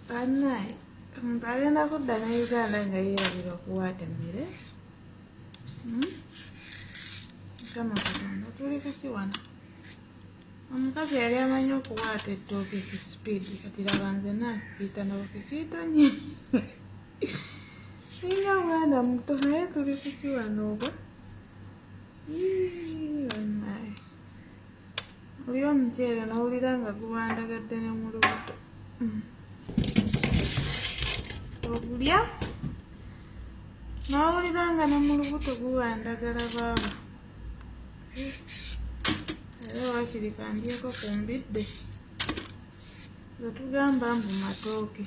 Bannaye omuntu agenda kudda ne Uganda nga yeerabira okuwaata emmere. Mukama Katonda tuli kaki wano. Omukazi yali amanyi okuwaata ettooke ku sipiidi, kati laba nze naakiyita nabo kikiitonye. Sirina mwana muto naye tuli kuki wano oba. Bannaye oli omuceere n'owulira nga guwandagadde ne mu lubuto. Ogulya n'owulira nga ne mu lubuto guwandagala baaba. Era waakiri kandyeko ku mbidde nga tugamba mbu matooke.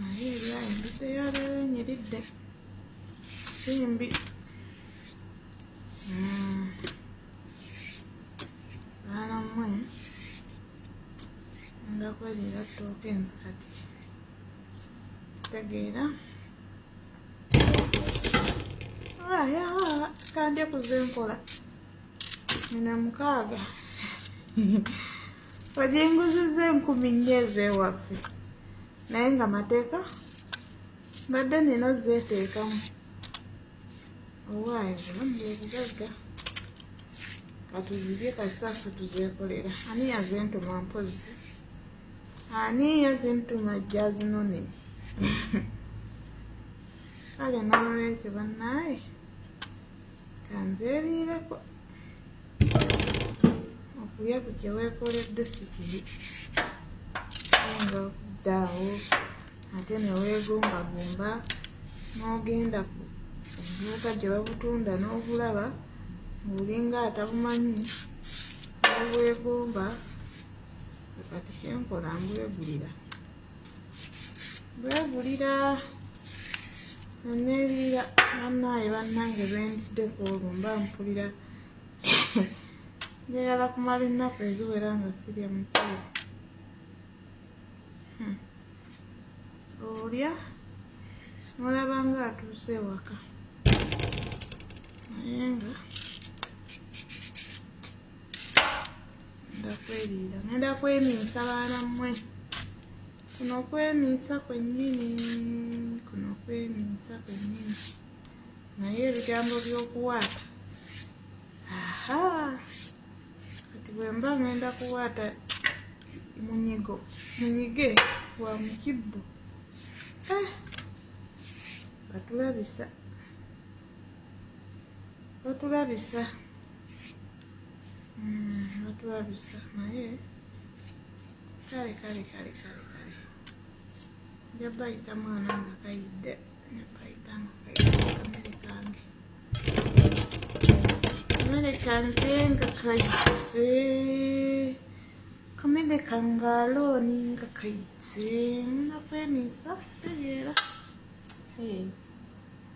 Naye erya embidde ya leero enyiridde simbi. Baana mmwe nga kweriira ttooke nze kati kitegeera. Kandye kuze nkola nina 6 waginguzizza 10,000 ez'ewaffe naye nga mateeka mbadde nina ozeeteekamu. Owaayo bulamu bwe bugagga katuzirye kasaffe tuzeekolera. Ani yazentuma mpozzi? Ani yazentuma ajja zinone? Kale n'olwekyo bannaaye kanzeeriireko. Okulya ku kye weekoledde si kibi nga okuddaawo ate ne weegumbagumba n'ogenda ku dduuka gye babutunda n'obulaba ng'olinga atabumanyi n'obwegomba. Kati kyenkola mbwegulira neeriira. Bannaaye bannange bendiddeko olwo mba mpulira njagala kumala ennaku eziwera nga sirya muceere. Olya n'olaba nga atuuse ewaka naye nga ngenda kweriira, ngenda kwemiisa baana mmwe. Kuno kwemiisa kwennyini, naye ebigambo by'okuwaata kati bwe mba ngenda kuwaata munyige wa mu kibbo batulabisa naye kale nja bayita mwana nga kayidde, kamere kange nga kayitse, kamere kange alooni nga kayitse. Ngenda kwemiisa tegeera.